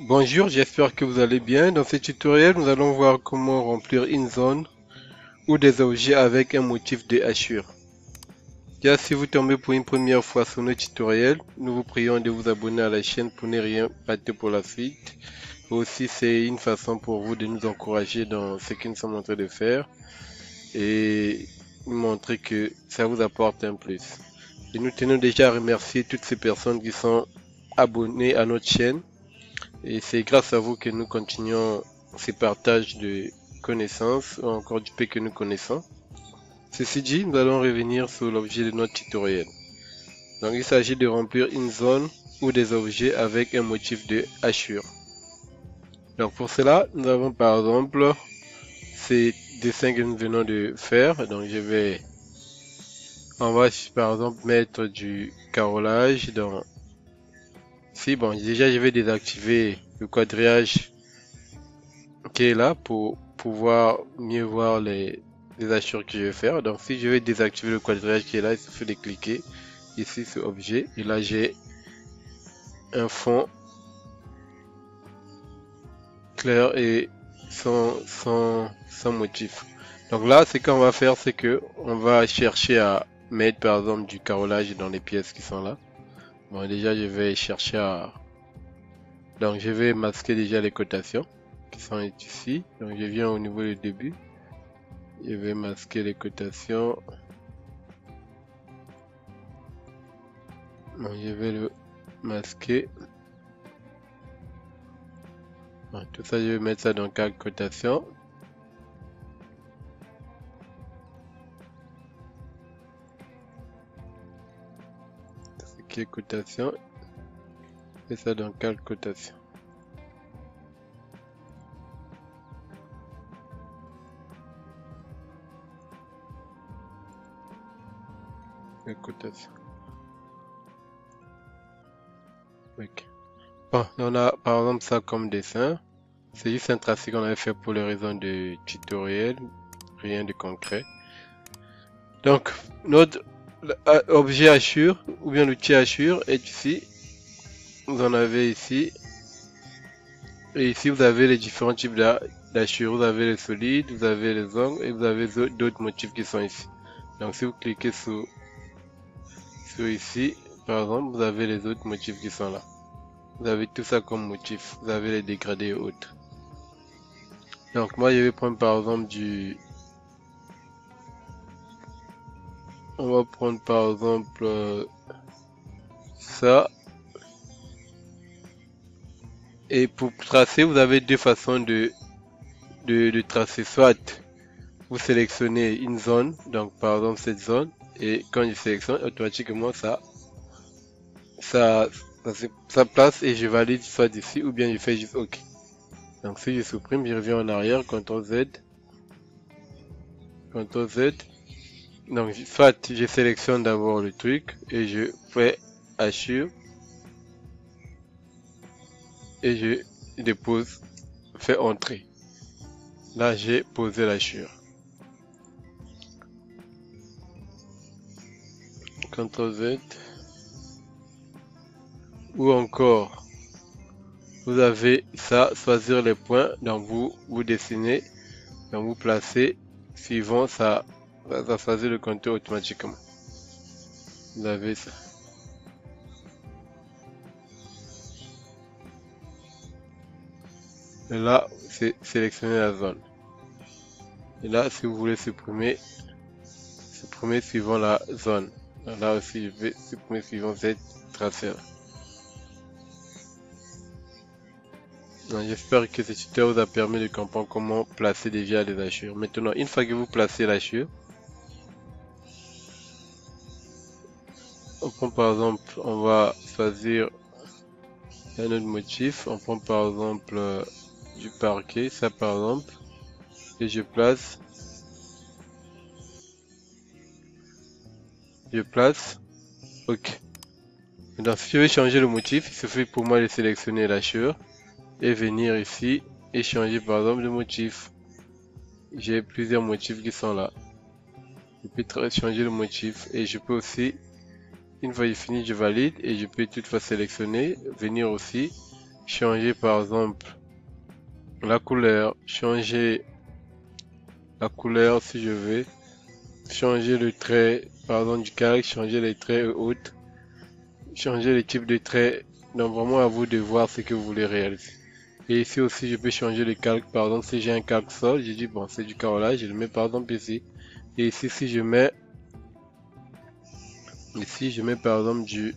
Bonjour, j'espère que vous allez bien. Dans ce tutoriel, nous allons voir comment remplir une zone ou des objets avec un motif de hachure. Déjà, si vous tombez pour une première fois sur nos tutoriels, nous vous prions de vous abonner à la chaîne pour ne rien rater pour la suite. Aussi, c'est une façon pour vous de nous encourager dans ce que nous sommes en train de faire et nous montrer que ça vous apporte un plus. Et nous tenons déjà à remercier toutes ces personnes qui sont abonnées à notre chaîne. Et c'est grâce à vous que nous continuons ces partages de connaissances, ou encore du peu que nous connaissons. Ceci dit, nous allons revenir sur l'objet de notre tutoriel. Donc il s'agit de remplir une zone ou des objets avec un motif de hachure. Donc pour cela, nous avons par exemple ces dessins que nous venons de faire. Donc on va par exemple mettre du carrelage dans... Si bon, déjà je vais désactiver le quadrillage qui est là pour pouvoir mieux voir les hachures que je vais faire. Donc si je vais désactiver le quadrillage qui est là, il suffit de cliquer ici sur objet et là j'ai un fond clair et sans motif. Donc là ce qu'on va faire, c'est que on va chercher à mettre par exemple du carrelage dans les pièces qui sont là. Bon, déjà je vais chercher à... Donc je vais masquer déjà les cotations qui sont ici. Donc je viens au niveau du début. Je vais masquer les cotations. Bon, je vais le masquer. Bon, tout ça, je vais mettre ça dans calque cotation. Ce qui est cotation. Je mets ça dans calque cotation. Cotation. Ok. Bon, on a par exemple ça comme dessin. C'est juste un tracé qu'on avait fait pour les raisons de tutoriel. Rien de concret. Donc, notre objet hachure, ou bien l'outil hachure est ici. Vous en avez ici. Et ici, vous avez les différents types d'hachure. Vous avez les solides, vous avez les ongles et vous avez d'autres motifs qui sont ici. Donc, si vous cliquez sur ici, par exemple, vous avez les autres motifs qui sont là. Vous avez tout ça comme motif. Vous avez les dégradés et autres. Donc, moi, je vais prendre par exemple on va prendre par exemple ça. Et pour tracer, vous avez deux façons de tracer. Soit vous sélectionnez une zone, donc par exemple cette zone, et quand je sélectionne, automatiquement ça place et je valide soit ici ou bien je fais juste OK. Donc si je supprime, je reviens en arrière, CTRL Z, CTRL Z. Donc soit je sélectionne d'abord le truc et je fais hachure et je dépose, fais entrer. Là j'ai posé l'hachure. CTRL Z. Ou encore, vous avez ça, choisir les points, donc vous dessinez, donc vous placez, suivant ça va choisir le contour automatiquement. Vous avez ça. Et là, c'est sélectionner la zone. Et là, si vous voulez supprimer suivant la zone. Là aussi, je vais supprimer suivant cette tracé-là. J'espère que ce tutoriel vous a permis de comprendre comment placer déjà les hachures. Maintenant, une fois que vous placez l'hachure, on prend par exemple, on va choisir un autre motif. On prend par exemple du parquet, ça par exemple, et je place. OK. Donc si je veux changer le motif, il suffit pour moi de sélectionner l'hachure et venir ici et changer par exemple le motif. J'ai plusieurs motifs qui sont là. Je peux changer le motif et je peux aussi, une fois j'ai fini, je valide et je peux toutefois sélectionner, venir aussi changer par exemple la couleur, changer la couleur si je veux, changer le trait, par exemple du calque, changer les traits hautes, changer le type de trait. Donc vraiment à vous de voir ce que vous voulez réaliser. Et ici aussi je peux changer le calque, par exemple si j'ai un calque sol, je dis bon c'est du carrelage, je le mets par exemple ici. Et ici si je mets, ici je mets par exemple du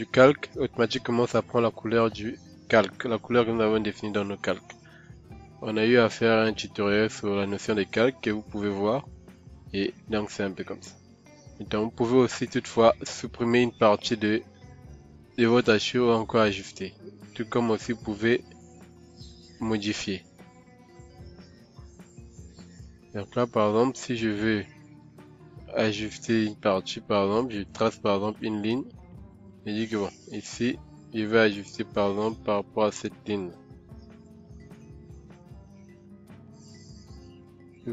calque, automatiquement ça prend la couleur du calque, la couleur que nous avons définie dans nos calques. On a eu à faire un tutoriel sur la notion de calque que vous pouvez voir. Et donc c'est un peu comme ça. Et donc vous pouvez aussi toutefois supprimer une partie de votre hachure ou encore ajuster. Tout comme aussi vous pouvez modifier. Donc là par exemple si je veux ajuster une partie par exemple, je trace par exemple une ligne. Je dis que bon, ici je vais ajuster par exemple par rapport à cette ligne.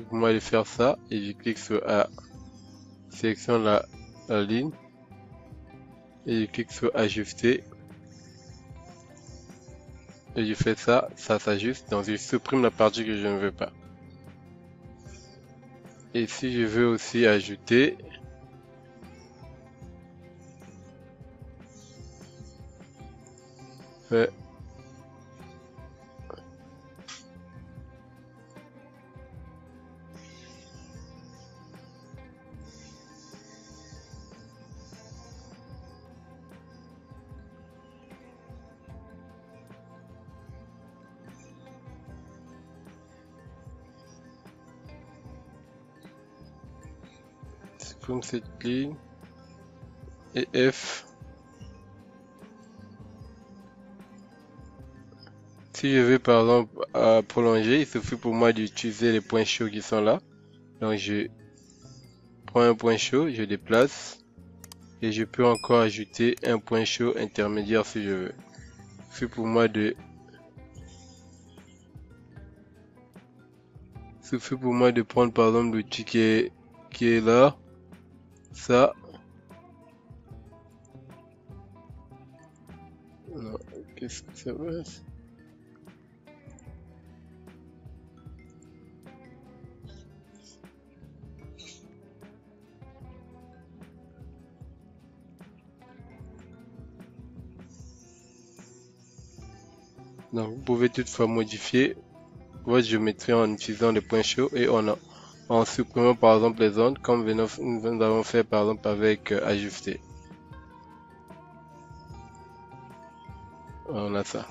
Pour moi de faire ça et je clique sur A, sélectionne la ligne et je clique sur ajuster et je fais ça, ça s'ajuste, donc je supprime la partie que je ne veux pas. Et si je veux aussi ajouter supprime cette ligne et F. Si je veux par exemple prolonger, il suffit pour moi d'utiliser les points chauds qui sont là. Donc je prends un point chaud, je déplace et je peux encore ajouter un point chaud intermédiaire si je veux. Il suffit pour moi de prendre par exemple l'outil qui est là, ça. Non, qu'est-ce que ça va? Donc vous pouvez toutefois modifier votre géométrie en utilisant les points chauds et en supprimant par exemple les zones comme nous avons fait par exemple avec ajuster. On a ça.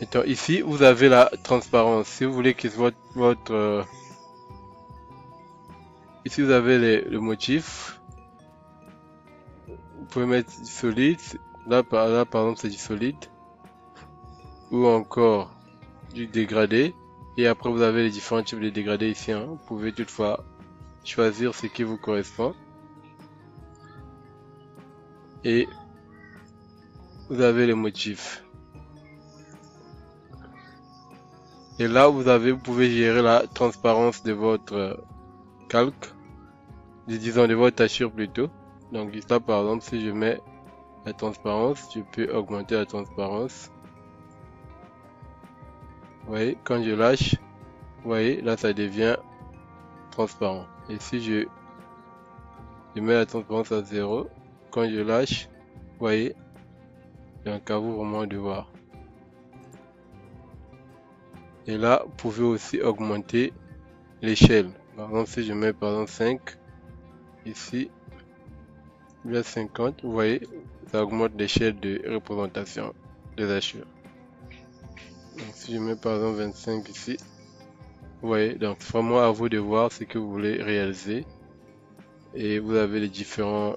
Et donc ici vous avez la transparence. Si vous voulez que votre ici vous avez le motif. Vous pouvez mettre du solide. Là par exemple c'est du solide. Ou encore du dégradé. Et après vous avez les différents types de dégradés ici. Hein. Vous pouvez toutefois choisir ce qui vous correspond. Et vous avez les motifs. Et là vous pouvez gérer la transparence de votre calque. Disons de votre hachure plutôt. Donc là par exemple si je mets la transparence, je peux augmenter la transparence. Vous voyez, quand je lâche, vous voyez, là ça devient transparent. Et si je mets la transparence à 0, quand je lâche, vous voyez, donc à vous vraiment de voir. Et là, vous pouvez aussi augmenter l'échelle. Par exemple, si je mets par exemple 5, ici, bien 50, vous voyez, ça augmente l'échelle de représentation des hachures. Donc si je mets par exemple 25 ici, vous voyez, donc vraiment à vous de voir ce que vous voulez réaliser. Et vous avez les différents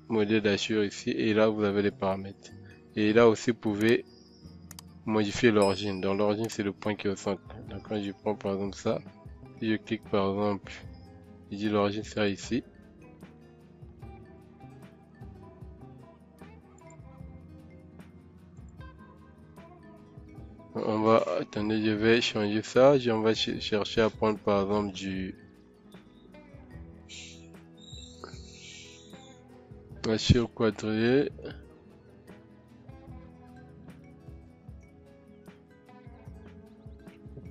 modèles d'hachure ici. Et là, vous avez les paramètres. Et là aussi, vous pouvez modifier l'origine. Donc l'origine, c'est le point qui est au centre. Donc quand je prends par exemple ça, si je clique par exemple, je dis l'origine sera ici. On va, attendez, je vais changer ça. On va chercher à prendre par exemple Hachure quadrillée.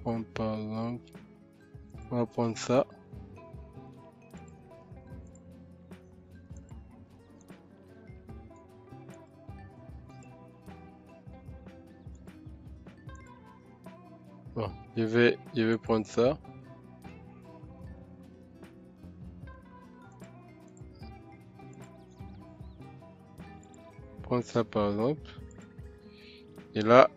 On va prendre par exemple, on va prendre ça. Bon, je vais prendre ça. Prendre ça par exemple. Et là,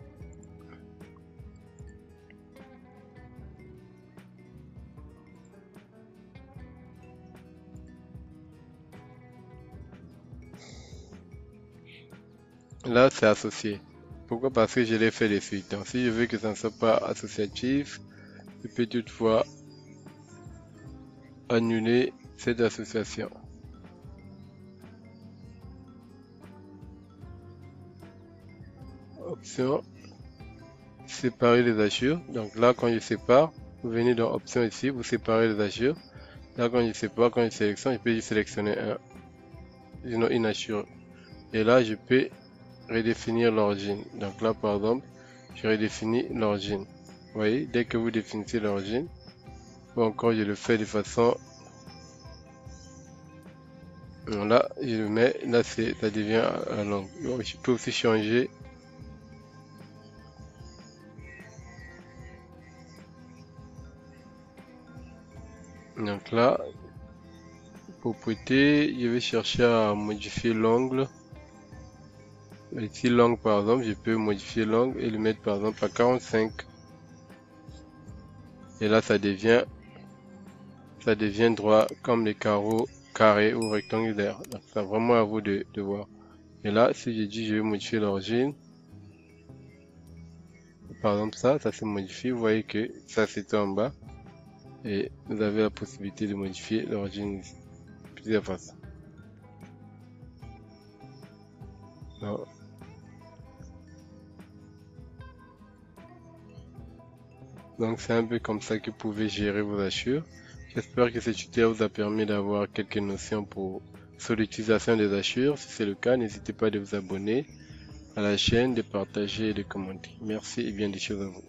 c'est associé. Pourquoi? Parce que je l'ai fait de suite. Donc si je veux que ça ne soit pas associatif, je peux toutefois annuler cette association. Option, séparer les hachures. Donc là, quand je sépare, vous venez dans option ici, vous séparez les hachures. Là, quand je sépare, quand je sélectionne, je peux juste sélectionner une hachure. Et là, je peux redéfinir l'origine. Donc là, par exemple, je redéfinis l'origine. Vous voyez, dès que vous définissez l'origine, ou encore je le fais de façon... Là, je le mets, là, ça devient à longue. Donc, je peux aussi changer. Donc là, propriété, je vais chercher à modifier l'angle. Ici, l'angle, par exemple, je peux modifier l'angle et le mettre, par exemple, à 45. Et là, ça devient droit comme les carreaux carrés ou rectangulaires. Donc, c'est vraiment à vous de voir. Et là, si je dis je vais modifier l'origine, par exemple ça se modifie. Vous voyez que ça c'était en bas. Et vous avez la possibilité de modifier l'origine ici. Plusieurs façons. Donc c'est un peu comme ça que vous pouvez gérer vos hachures. J'espère que ce tutoriel vous a permis d'avoir quelques notions sur l'utilisation des hachures. Si c'est le cas, n'hésitez pas de vous abonner à la chaîne, de partager et de commenter. Merci et bien des choses à vous.